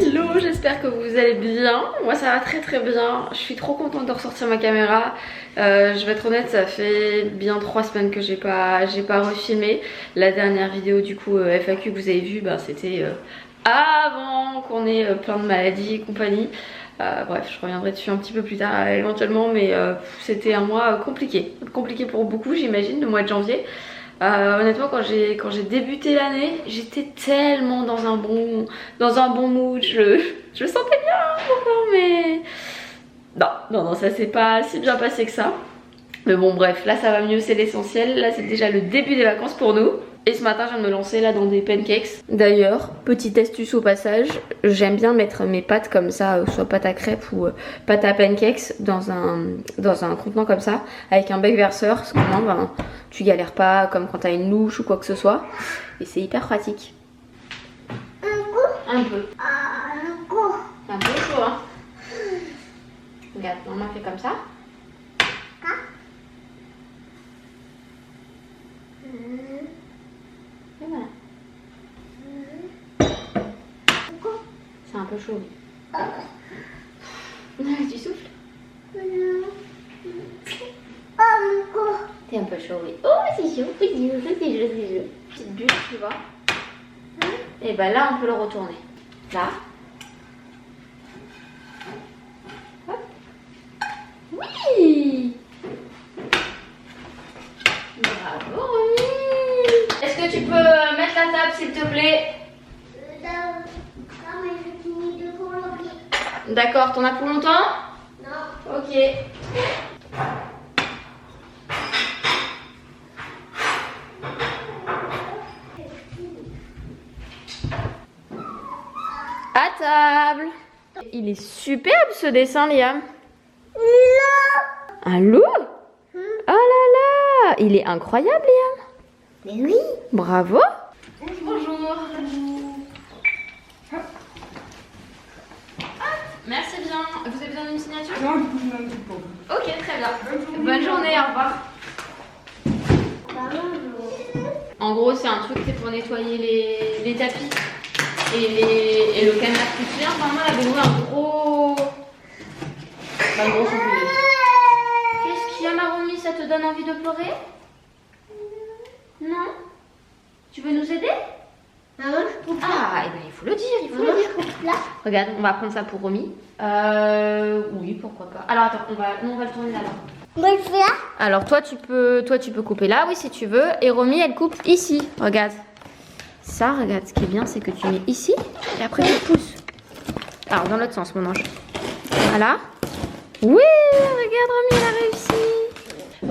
Hello, j'espère que vous allez bien. Moi ça va très bien. Je suis trop contente de ressortir ma caméra. Je vais être honnête, ça fait bien 3 semaines que j'ai pas refilmé. La dernière vidéo du coup FAQ que vous avez vue, c'était avant qu'on ait plein de maladies et compagnie. Bref, je reviendrai dessus un petit peu plus tard éventuellement, mais c'était un mois compliqué pour beaucoup, j'imagine, le mois de janvier. Honnêtement, quand j'ai débuté l'année, j'étais tellement dans un bon mood, je me sentais bien pourtant, mais non, ça s'est pas si bien passé que ça. Mais bon, bref, là ça va mieux, c'est l'essentiel. Là c'est déjà le début des vacances pour nous. Et ce matin, je viens de me lancer là dans des pancakes. D'ailleurs, petite astuce au passage, j'aime bien mettre mes pâtes comme ça, soit pâte à crêpes ou pâte à pancakes dans un contenant comme ça, avec un bec verseur. Parce que maintenant, tu galères pas comme quand t'as une louche ou quoi que ce soit. Et c'est hyper pratique. Un peu. C'est un peu chaud, hein. Regarde, maman fait comme ça. Et voilà. C'est un peu chaud. Tu souffles? T'es un peu chaud, oui. Oh, c'est chaud, c'est chaud. Petite bulle, tu vois. Et bah là, on peut le retourner. Là. Hop. Oui! Bravo, Romy! Est-ce que tu peux mettre la table, s'il te plaît? Non, mais je finis de colorier. D'accord, t'en as pour longtemps? Non. Ok. À table. Il est superbe ce dessin, Liam. Un loup? Oh là là, il est incroyable, Liam. Mais oui. Bravo. Bonjour. Merci bien. Vous avez besoin d'une signature? Non, du coup, je n'en ai pas. Ok, très bien. Bonne journée, au revoir. En gros, c'est un truc, c'est pour nettoyer les tapis et le canapé. Tu te souviens, maman avait loué un gros champignon. Qu'est-ce qu'il y a, ma Romy? Ça te donne envie de pleurer? Non? Tu veux nous aider? Maman, je coupe là. Ah, eh ben, il faut le dire, Je coupe là. Regarde, on va prendre ça pour Romy. Oui, pourquoi pas. Alors attends, on va le tourner là-bas. Moi, je fais là. Alors toi tu peux couper là, oui, si tu veux. Et Romy, elle coupe ici. Regarde. Ça, regarde, ce qui est bien, c'est que tu mets ici et après tu pousses. Alors dans l'autre sens, mon ange. Voilà. Oui, regarde, Romy, elle a réussi.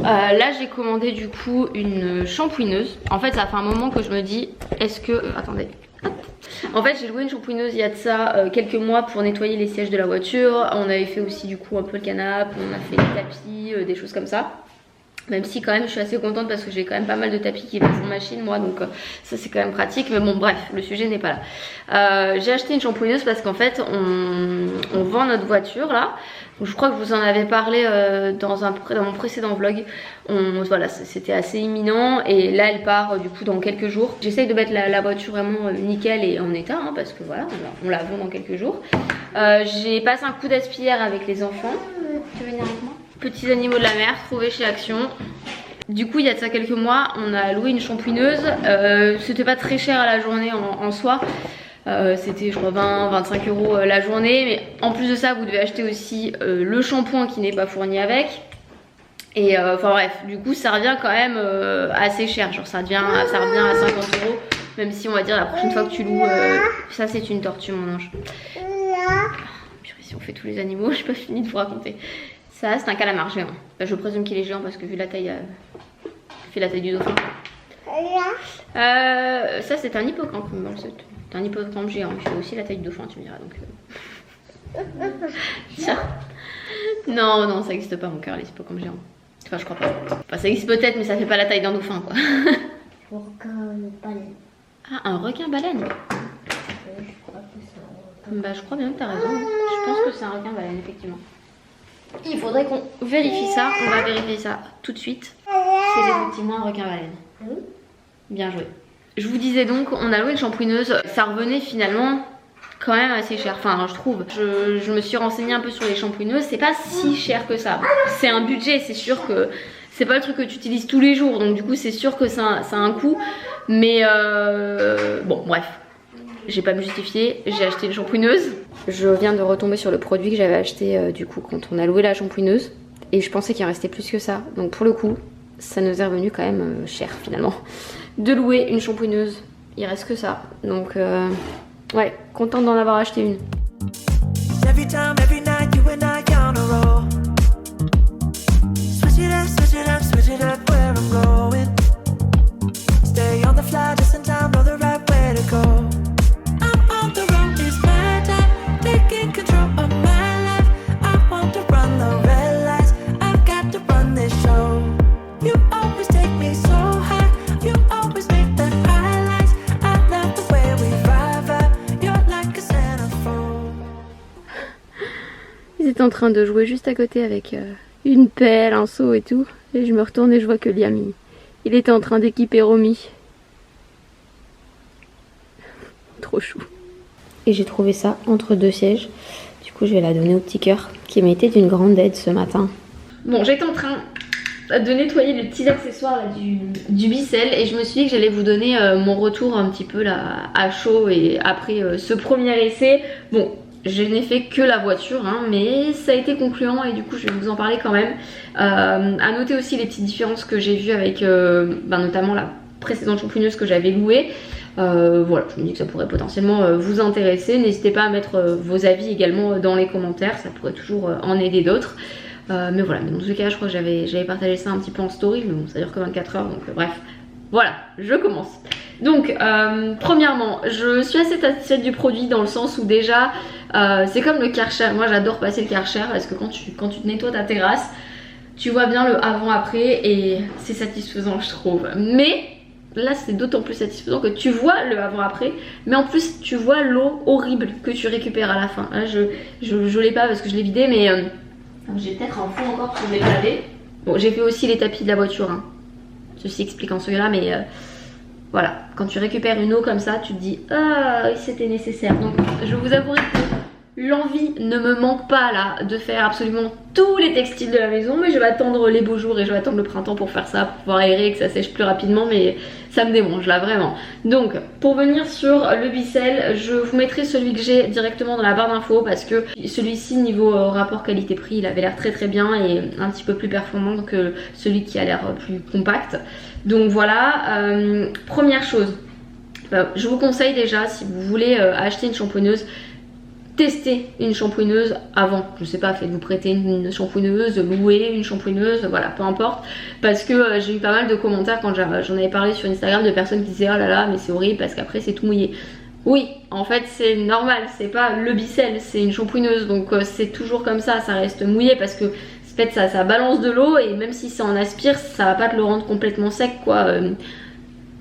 Là, j'ai commandé du coup une shampooineuse. En fait, ça fait un moment que je me dis, est-ce que... attendez. Hop. En fait, j'ai loué une shampooineuse il y a de ça quelques mois pour nettoyer les sièges de la voiture. On avait fait aussi du coup un peu le canapé, on a fait les tapis, des choses comme ça. Même si quand même je suis assez contente parce que j'ai quand même pas mal de tapis qui passent en machine moi, donc ça c'est quand même pratique. Mais bon, bref, le sujet n'est pas là. J'ai acheté une shampooineuse parce qu'en fait on vend notre voiture là. Donc, je crois que je vous en avais parlé dans mon précédent vlog. Voilà, c'était assez imminent et là elle part du coup dans quelques jours. J'essaye de mettre la voiture vraiment nickel et en état, hein, parce que voilà, on la vend dans quelques jours. J'ai passé un coup d'aspirateur avec les enfants. Tu veux venir avec moi? Petits animaux de la mer trouvés chez Action. Du coup, il y a de ça quelques mois, on a loué une shampooineuse. C'était pas très cher à la journée en soi. C'était je crois 20-25 € la journée. Mais en plus de ça, vous devez acheter aussi le shampoing qui n'est pas fourni avec. Et enfin bref, du coup ça revient quand même assez cher. Genre ça revient à 50 €. Même si on va dire la prochaine fois que tu loues... ça c'est une tortue, mon ange. Purée, si on fait tous les animaux, j'ai pas fini de vous raconter. Ça, c'est un calamar géant. Je présume qu'il est géant parce que vu la taille, il fait la taille du dauphin. Ça, c'est un hippocampe. C'est un hippocampe géant. Il fait aussi la taille du dauphin, tu me diras. Donc, tiens. Non, ça n'existe pas, mon cœur, les hippocampes géants. Enfin, je crois pas. Enfin, ça existe peut-être, mais ça fait pas la taille d'un dauphin, quoi. Baleine. Ah, un requin-baleine. Je crois que c'est un requin. Bah, je crois bien que t'as raison. Je pense que c'est un requin-baleine, effectivement. Il faudrait qu'on vérifie ça. On va vérifier ça tout de suite. C'est effectivement un requin-baleine. Bien joué. Je vous disais donc, on a loué une shampooineuse. Ça revenait finalement quand même assez cher, enfin je trouve. Je me suis renseignée un peu sur les shampooineuses, c'est pas si cher que ça. C'est un budget, c'est sûr que c'est pas le truc que tu utilises tous les jours, donc du coup c'est sûr que ça a un coût. Mais bon bref, j'ai pas à me justifier, j'ai acheté une shampooineuse. Je viens de retomber sur le produit que j'avais acheté du coup quand on a loué la shampooineuse. Et je pensais qu'il en restait plus que ça, donc pour le coup ça nous est revenu quand même cher finalement. De louer une shampooineuse, il reste que ça, donc ouais, contente d'en avoir acheté une. Every time, every night, you and I on a roll. Switch it up, where I'm going. Stay on the fly, just in time, know the right way to go. I'm on the road, it's my time, taking control of my life. I want to run the red lights, I've got to run this show. You always take me so high, you always make the highlights. I love the way we vibe, you're like a centerfold. Ils étaient en train de jouer juste à côté avec une pelle, un seau et tout. Et je me retourne et je vois que Liam, il était en train d'équiper Romy. Trop chou. Et j'ai trouvé ça entre deux sièges. Du coup, je vais la donner au petit cœur qui m'a été d'une grande aide ce matin. Bon, j'étais en train de nettoyer les petits accessoires là, du Bicel et je me suis dit que j'allais vous donner mon retour un petit peu là à chaud et après ce premier essai. Bon, je n'ai fait que la voiture hein, mais ça a été concluant et du coup je vais vous en parler quand même. À noter aussi les petites différences que j'ai vues avec notamment la précédente shampooineuse que j'avais louée. Voilà, je me dis que ça pourrait potentiellement vous intéresser. N'hésitez pas à mettre vos avis également dans les commentaires, ça pourrait toujours en aider d'autres. Mais voilà, mais dans tous les cas je crois que j'avais partagé ça un petit peu en story, mais bon ça dure que 24 heures donc bref. Voilà, je commence. Donc premièrement, je suis assez satisfaite du produit dans le sens où déjà c'est comme le Karcher. Moi j'adore passer le Karcher parce que quand tu te nettoies ta terrasse, tu vois bien le avant-après et c'est satisfaisant je trouve. Mais là c'est d'autant plus satisfaisant que tu vois le avant-après, mais en plus tu vois l'eau horrible que tu récupères à la fin. Là, je l'ai pas parce que je l'ai vidé, mais j'ai peut-être un fond encore parce que je l'ai pas lavé. Bon, j'ai fait aussi les tapis de la voiture, hein. Ceci explique en cela, mais voilà, quand tu récupères une eau comme ça, tu te dis ah c'était nécessaire. Donc je vous avouerai que l'envie ne me manque pas là de faire absolument tous les textiles de la maison, mais je vais attendre les beaux jours et je vais attendre le printemps pour faire ça, pour pouvoir aérer et que ça sèche plus rapidement, mais ça me démange là vraiment. Donc pour venir sur le Bicel, je vous mettrai celui que j'ai directement dans la barre d'infos parce que celui-ci niveau rapport qualité-prix il avait l'air très très bien et un petit peu plus performant que celui qui a l'air plus compact. Donc voilà, première chose, je vous conseille déjà si vous voulez acheter une shampooineuse, testez une shampooineuse avant, je sais pas, faites-vous prêter une shampooineuse, louer une shampooineuse, voilà, peu importe, parce que j'ai eu pas mal de commentaires quand j'en avais parlé sur Instagram de personnes qui disaient oh là là mais c'est horrible parce qu'après c'est tout mouillé. Oui, en fait c'est normal, c'est pas le Bicel, c'est une shampooineuse, donc c'est toujours comme ça reste mouillé parce que en fait ça balance de l'eau et même si ça en aspire, ça va pas te le rendre complètement sec quoi.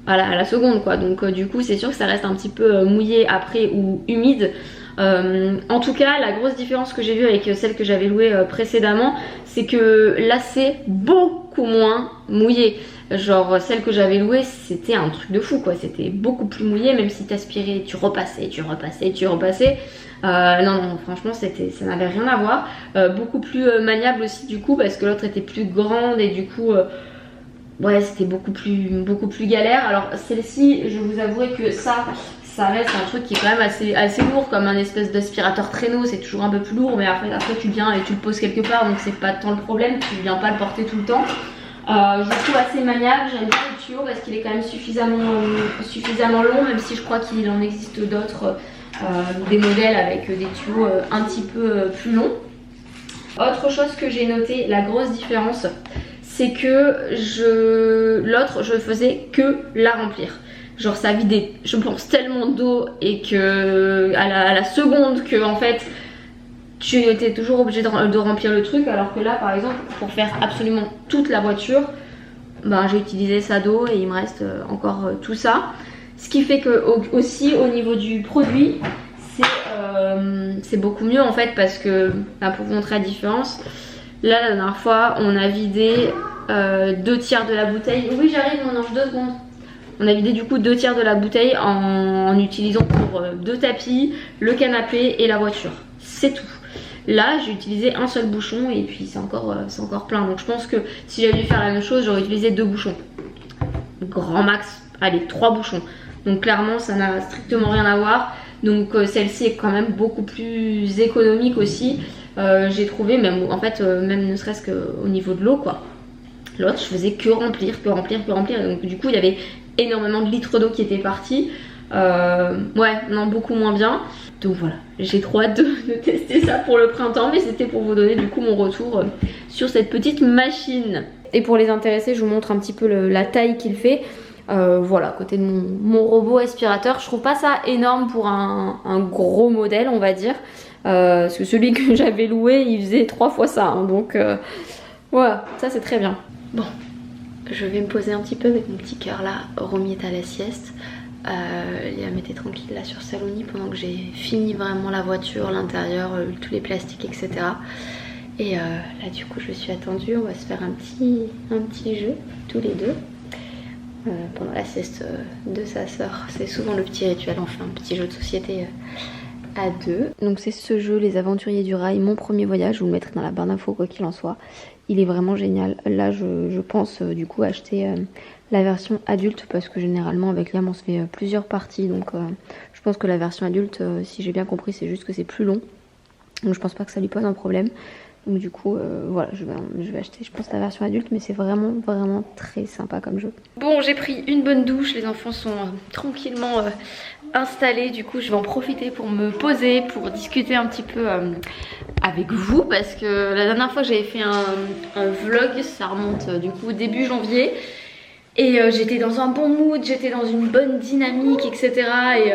À la seconde quoi, donc du coup c'est sûr que ça reste un petit peu mouillé après ou humide. En tout cas la grosse différence que j'ai vue avec celle que j'avais louée précédemment, c'est que là c'est beaucoup moins mouillé. Genre celle que j'avais louée c'était un truc de fou quoi, c'était beaucoup plus mouillé, même si t'aspirais, tu repassais. Non franchement ça n'avait rien à voir. Beaucoup plus maniable aussi du coup parce que l'autre était plus grande et du coup ouais c'était beaucoup plus galère. Alors celle-ci je vous avouerai que ça reste un truc qui est quand même assez lourd, comme un espèce d'aspirateur traîneau, c'est toujours un peu plus lourd, mais après tu viens et tu le poses quelque part, donc c'est pas tant le problème, tu viens pas le porter tout le temps. Je le trouve assez maniable, j'aime bien le tuyau parce qu'il est quand même suffisamment long, même si je crois qu'il en existe d'autres, des modèles avec des tuyaux un petit peu plus longs. Autre chose que j'ai noté, la grosse différence, c'est que l'autre je faisais que la remplir. Genre ça vidait, je pense, tellement d'eau et que à la seconde que en fait tu étais toujours obligé de remplir le truc, alors que là par exemple pour faire absolument toute la voiture, j'ai utilisé ça d'eau et il me reste encore tout ça. Ce qui fait que aussi au niveau du produit c'est beaucoup mieux en fait parce que pour vous montrer la différence, là la dernière fois on a vidé 2 tiers de la bouteille. Oui j'arrive mon ange, 2 secondes. On a vidé du coup 2 tiers de la bouteille en utilisant pour 2 tapis, le canapé et la voiture. C'est tout. Là j'ai utilisé un seul bouchon et puis c'est encore plein. Donc je pense que si j'avais dû faire la même chose, j'aurais utilisé 2 bouchons. Grand max, allez 3 bouchons. Donc clairement ça n'a strictement rien à voir. Donc celle-ci est quand même beaucoup plus économique aussi. J'ai trouvé même en fait même ne serait-ce qu'au niveau de l'eau quoi. L'autre je faisais que remplir. Et donc du coup il y avait énormément de litres d'eau qui étaient partis. Ouais, non, beaucoup moins bien. Donc voilà, j'ai trop hâte de tester ça pour le printemps. Mais c'était pour vous donner du coup mon retour sur cette petite machine. Et pour les intéressés, je vous montre un petit peu la taille qu'il fait. Voilà, à côté de mon robot aspirateur. Je trouve pas ça énorme pour un gros modèle, on va dire. Parce que celui que j'avais loué, il faisait 3 fois ça. Hein, donc voilà, ça c'est très bien. Bon, je vais me poser un petit peu avec mon petit cœur là. Romy est à la sieste. Liam était tranquille là sur Saloni pendant que j'ai fini vraiment la voiture, l'intérieur, tous les plastiques, etc. Et là du coup je suis attendue, on va se faire un petit jeu tous les deux pendant la sieste de sa sœur. C'est souvent le petit rituel, on fait un petit jeu de société à 2. Donc c'est ce jeu, Les Aventuriers du Rail, mon premier voyage, je vous le mettrai dans la barre d'infos quoi qu'il en soit. Il est vraiment génial. Là je pense du coup acheter la version adulte parce que généralement avec Liam on se fait plusieurs parties. Donc je pense que la version adulte, si j'ai bien compris, c'est juste que c'est plus long. Donc je pense pas que ça lui pose un problème. Donc du coup voilà, je vais acheter je pense la version adulte, mais c'est vraiment très sympa comme jeu. Bon, j'ai pris une bonne douche, les enfants sont tranquillement installés. Du coup je vais en profiter pour me poser, pour discuter un petit peu avec vous, parce que la dernière fois que j'avais fait un vlog, ça remonte du coup début janvier. Et j'étais dans un bon mood, j'étais dans une bonne dynamique, etc. Et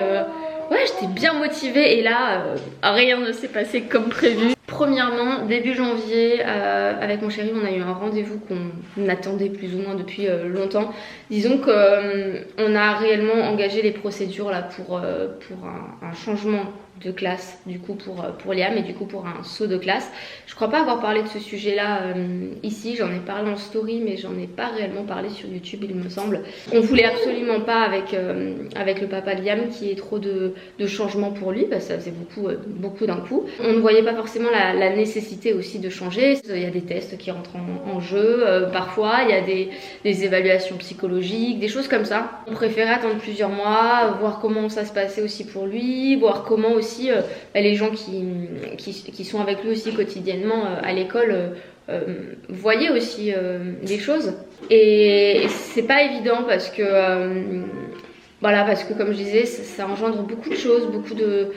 ouais, j'étais bien motivée. Et là, rien ne s'est passé comme prévu. Premièrement, début janvier, avec mon chéri, on a eu un rendez-vous qu'on attendait plus ou moins depuis longtemps. Disons qu'on a réellement engagé les procédures là pour un changement de classe, du coup pour Liam, et du coup pour un saut de classe. Je crois pas avoir parlé de ce sujet là ici, j'en ai parlé en story mais j'en ai pas réellement parlé sur YouTube il me semble. On voulait absolument pas avec le papa de Liam qu'il y ait trop de changements pour lui parce que ça faisait beaucoup d'un coup. On ne voyait pas forcément la nécessité aussi de changer. Il y a des tests qui rentrent en jeu, parfois il y a des évaluations psychologiques, des choses comme ça. On préférait attendre plusieurs mois, voir comment ça se passait aussi pour lui, voir comment aussi les gens qui sont avec lui aussi quotidiennement à l'école voyaient aussi les choses. Et c'est pas évident parce que voilà, parce que comme je disais, ça engendre beaucoup de choses, beaucoup de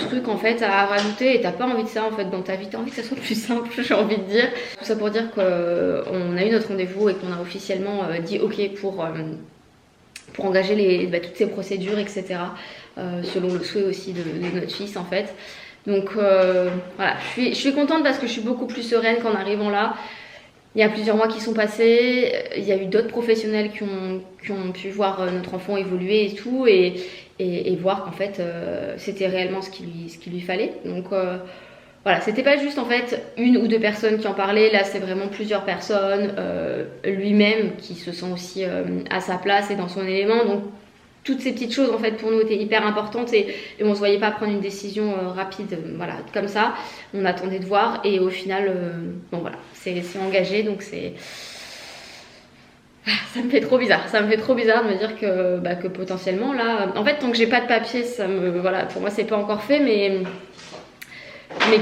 trucs en fait à rajouter, et t'as pas envie de ça en fait dans ta vie, t'as envie que ça soit plus simple, j'ai envie de dire. Tout ça pour dire qu'on a eu notre rendez-vous et qu'on a officiellement dit ok pour engager toutes ces procédures, etc. Selon le souhait aussi de notre fils en fait. Donc voilà, je suis contente parce que je suis beaucoup plus sereine qu'en arrivant là. Il y a plusieurs mois qui sont passés, il y a eu d'autres professionnels qui ont pu voir notre enfant évoluer et tout, et voir qu'en fait c'était réellement ce qu'il lui fallait. Donc voilà, c'était pas juste en fait une ou deux personnes qui en parlaient, là c'est vraiment plusieurs personnes, lui-même qui se sent aussi à sa place et dans son élément. Donc toutes ces petites choses en fait pour nous étaient hyper importantes, et on se voyait pas prendre une décision rapide, voilà, comme ça. On attendait de voir, et au final bon voilà, c'est engagé. Donc ça me fait trop bizarre, de me dire que potentiellement là, en fait tant que j'ai pas de papier, voilà, pour moi c'est pas encore fait, mais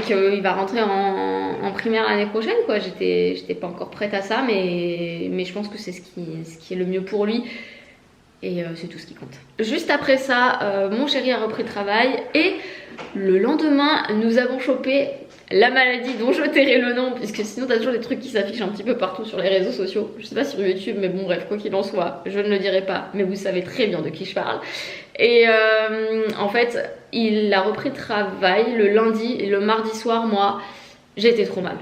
qu'il va rentrer en primaire l'année prochaine quoi. J'étais pas encore prête à ça, mais je pense que c'est ce qui est le mieux pour lui. Et c'est tout ce qui compte. Juste après ça, mon chéri a repris le travail, et le lendemain, nous avons chopé la maladie dont je tairai le nom, puisque sinon t'as toujours des trucs qui s'affichent un petit peu partout sur les réseaux sociaux. Je sais pas sur YouTube, mais bon bref, quoi qu'il en soit, je ne le dirai pas, mais vous savez très bien de qui je parle. Et en fait, il a repris le travail le lundi, et le mardi soir, moi, J'ai été trop mal.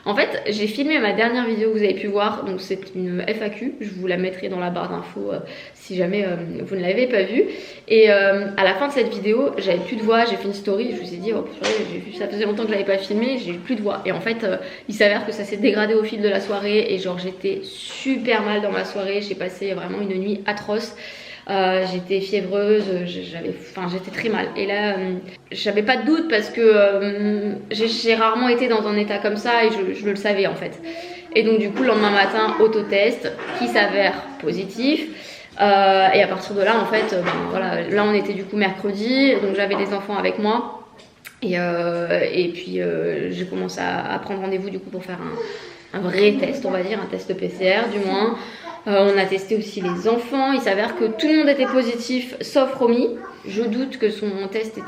En fait, j'ai filmé ma dernière vidéo que vous avez pu voir, donc c'est une FAQ, je vous la mettrai dans la barre d'infos si jamais vous ne l'avez pas vue. Et à la fin de cette vidéo, j'avais plus de voix, j'ai fait une story, je me suis dit, oh purée, j'ai vu, ça faisait longtemps que je l'avais pas filmé, j'ai plus de voix. Et en fait, il s'avère que ça s'est dégradé au fil de la soirée et genre j'étais super mal dans ma soirée, j'ai passé vraiment une nuit atroce. J'étais fiévreuse, j'étais très mal. Et là, j'avais pas de doute parce que j'ai rarement été dans un état comme ça et je le savais en fait. Et donc du coup, le lendemain matin, autotest qui s'avère positif. Et à partir de là, en fait, voilà, là on était du coup mercredi, donc j'avais les enfants avec moi. Et puis j'ai commencé à prendre rendez-vous du coup pour faire un vrai test, on va dire, un test PCR du moins. On a testé aussi les enfants, il s'avère que tout le monde était positif sauf Romy. Je doute que son test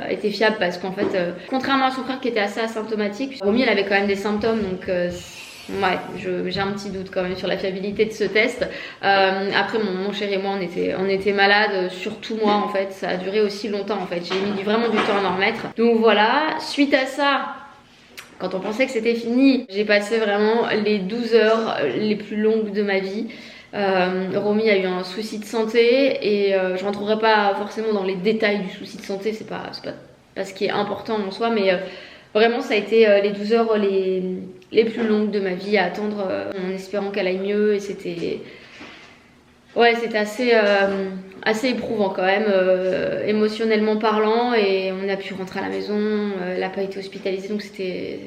était fiable parce qu'en fait, contrairement à son frère qui était assez asymptomatique, Romy elle avait quand même des symptômes donc ouais, j'ai un petit doute quand même sur la fiabilité de ce test. Après mon chéri et moi on était malades, surtout moi en fait, ça a duré aussi longtemps en fait, j'ai mis vraiment du temps à m'en remettre. Donc voilà, suite à ça, quand on pensait que c'était fini, j'ai passé vraiment les 12 heures les plus longues de ma vie. Romy a eu un souci de santé et je rentrerai pas forcément dans les détails du souci de santé, c'est pas ce qui est important en soi, mais vraiment ça a été les 12 heures les plus longues de ma vie à attendre en espérant qu'elle aille mieux et c'était... Ouais, c'était assez éprouvant quand même, émotionnellement parlant, et on a pu rentrer à la maison, elle n'a pas été hospitalisée, donc c'était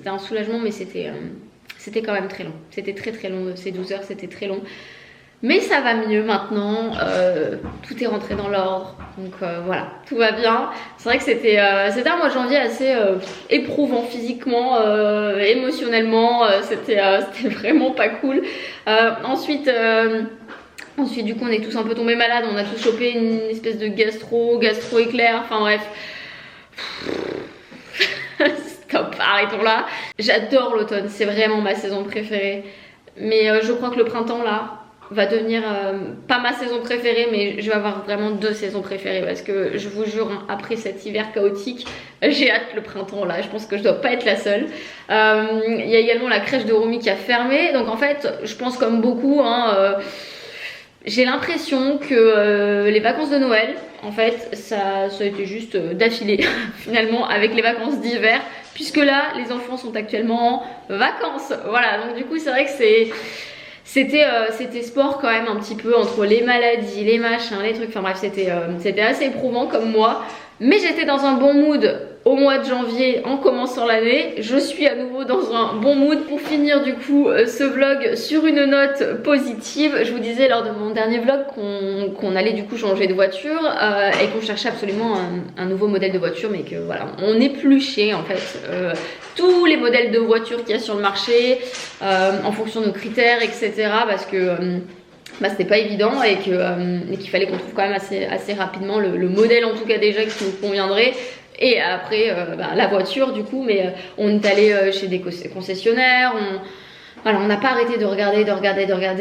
un soulagement, mais c'était quand même très long. C'était très très long, ces 12 heures, c'était très long. Mais ça va mieux maintenant, tout est rentré dans l'ordre, donc voilà, tout va bien. C'est vrai que c'était un mois de janvier assez éprouvant physiquement, émotionnellement, c'était vraiment pas cool. Ensuite du coup on est tous un peu tombés malades, on a tous chopé une espèce de gastro éclair, enfin bref. Stop, arrêtons là. J'adore l'automne, c'est vraiment ma saison préférée. Mais je crois que le printemps là va devenir pas ma saison préférée, mais je vais avoir vraiment 2 saisons préférées parce que je vous jure, hein, après cet hiver chaotique, j'ai hâte le printemps là, je pense que je dois pas être la seule. Il y a également la crèche de Romy qui a fermé, donc en fait je pense comme beaucoup, hein, j'ai l'impression que les vacances de Noël, en fait, ça a été juste d'affilée finalement avec les vacances d'hiver, puisque là, les enfants sont actuellement en vacances. Voilà, donc du coup, c'est vrai que c'était sport quand même un petit peu entre les maladies, les machins, les trucs. Enfin bref, c'était assez éprouvant comme mois. Mais j'étais dans un bon mood au mois de janvier en commençant l'année. Je suis à nouveau dans un bon mood pour finir du coup ce vlog sur une note positive. Je vous disais lors de mon dernier vlog qu'on allait du coup changer de voiture et qu'on cherchait absolument un nouveau modèle de voiture, mais que voilà, on épluchait en fait tous les modèles de voitures qu'il y a sur le marché en fonction de nos critères, etc. Parce que c'était pas évident et qu'il fallait qu'on trouve quand même assez rapidement le modèle en tout cas déjà qui nous conviendrait. Et après la voiture du coup, mais on est allé chez des concessionnaires, voilà, on n'a pas arrêté de regarder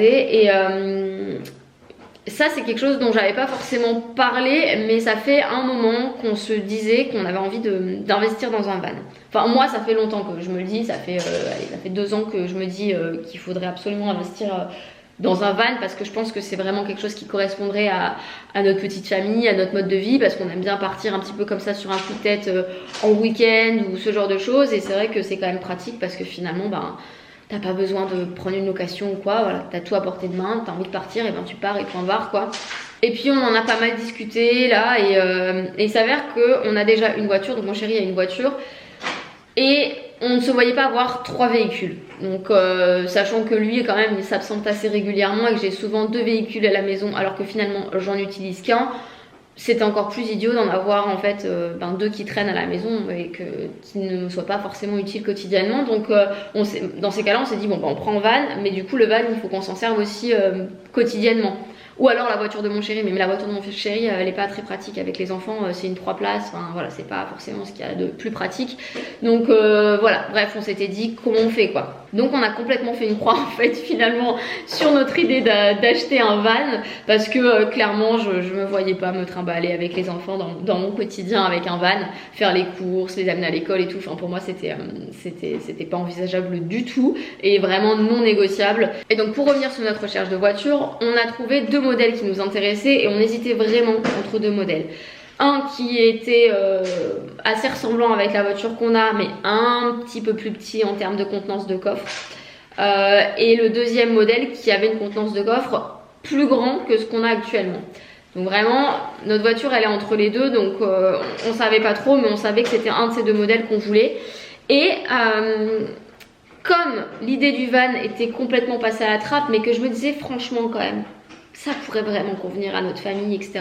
et ça c'est quelque chose dont j'avais pas forcément parlé, mais ça fait un moment qu'on se disait qu'on avait envie d'investir dans un van. Enfin moi ça fait longtemps que je me le dis, ça fait 2 ans que je me dis qu'il faudrait absolument investir dans un van, parce que je pense que c'est vraiment quelque chose qui correspondrait à notre petite famille, à notre mode de vie, parce qu'on aime bien partir un petit peu comme ça sur un coup de tête en week-end ou ce genre de choses, et c'est vrai que c'est quand même pratique parce que finalement t'as pas besoin de prendre une location ou quoi, voilà, t'as tout à portée de main, t'as envie de partir, et tu pars et point barre quoi. Et puis on en a pas mal discuté là, et il s'avère qu'on a déjà une voiture, donc mon chéri a une voiture, et on ne se voyait pas avoir 3 véhicules. Donc sachant que lui quand même il s'absente assez régulièrement et que j'ai souvent 2 véhicules à la maison alors que finalement j'en utilise qu'un, c'était encore plus idiot d'en avoir en fait 2 qui traînent à la maison et qui ne me soient pas forcément utiles quotidiennement. Donc dans ces cas là on s'est dit bon on prend van, mais du coup le van il faut qu'on s'en serve aussi quotidiennement. ou alors la voiture de mon chéri, mais la voiture de mon chéri elle est pas très pratique avec les enfants, c'est une 3 places, enfin voilà, c'est pas forcément ce qu'il y a de plus pratique. Donc voilà, bref, on s'était dit comment on fait quoi. Donc on a complètement fait une croix en fait finalement sur notre idée d'acheter un van, parce que clairement je me voyais pas me trimballer avec les enfants dans mon quotidien avec un van, faire les courses, les amener à l'école et tout. Enfin pour moi c'était pas envisageable du tout et vraiment non négociable. Et donc pour revenir sur notre recherche de voiture, on a trouvé 2 modèles qui nous intéressaient et on hésitait vraiment entre 2 modèles. Un qui était assez ressemblant avec la voiture qu'on a, mais un petit peu plus petit en termes de contenance de coffre. Et le deuxième modèle qui avait une contenance de coffre plus grand que ce qu'on a actuellement. Donc vraiment, notre voiture elle est entre les deux, donc on savait pas trop, mais on savait que c'était un de ces 2 modèles qu'on voulait. Et comme l'idée du van était complètement passée à la trappe, mais que je me disais franchement quand même, ça pourrait vraiment convenir à notre famille, etc.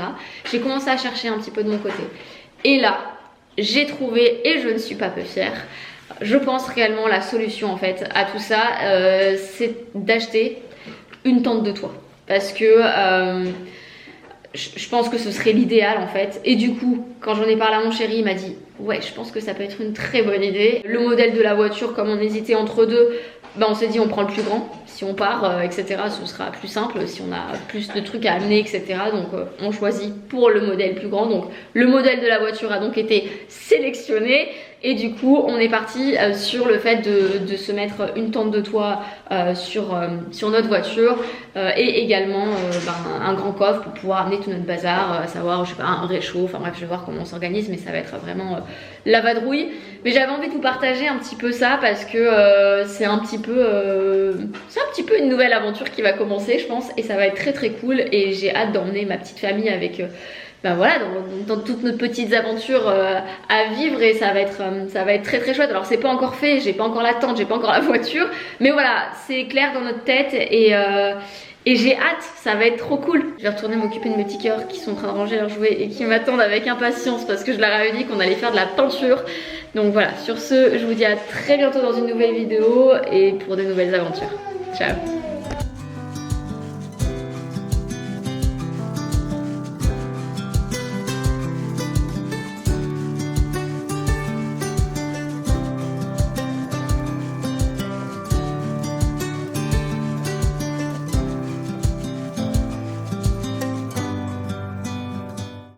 J'ai commencé à chercher un petit peu de mon côté. Et là, j'ai trouvé, et je ne suis pas peu fière, je pense réellement la solution en fait à tout ça, c'est d'acheter une tente de toit. Parce que je pense que ce serait l'idéal en fait. Et du coup, quand j'en ai parlé à mon chéri, il m'a dit ouais, je pense que ça peut être une très bonne idée. Le modèle de la voiture, comme on hésitait entre 2, on s'est dit on prend le plus grand. Si on part, etc., ce sera plus simple. Si on a plus de trucs à amener, etc., donc on choisit pour le modèle plus grand. Donc le modèle de la voiture a donc été sélectionné. Et du coup, on est parti sur le fait de se mettre une tente de toit sur notre voiture et également un grand coffre pour pouvoir amener tout notre bazar, à savoir, je sais pas, un réchaud, enfin bref, je vais voir comment on s'organise, mais ça va être vraiment la vadrouille. Mais j'avais envie de vous partager un petit peu ça parce que c'est un petit peu une nouvelle aventure qui va commencer, je pense, et ça va être très très cool. Et j'ai hâte d'emmener ma petite famille avec voilà, dans toutes nos petites aventures à vivre, et ça va être très très chouette. Alors c'est pas encore fait, j'ai pas encore la tente, j'ai pas encore la voiture, mais voilà, c'est clair dans notre tête et j'ai hâte, ça va être trop cool. Je vais retourner m'occuper de mes petits cœurs qui sont en train de ranger leurs jouets et qui m'attendent avec impatience parce que je leur avais dit qu'on allait faire de la peinture. Donc voilà, sur ce, je vous dis à très bientôt dans une nouvelle vidéo et pour de nouvelles aventures. Ciao.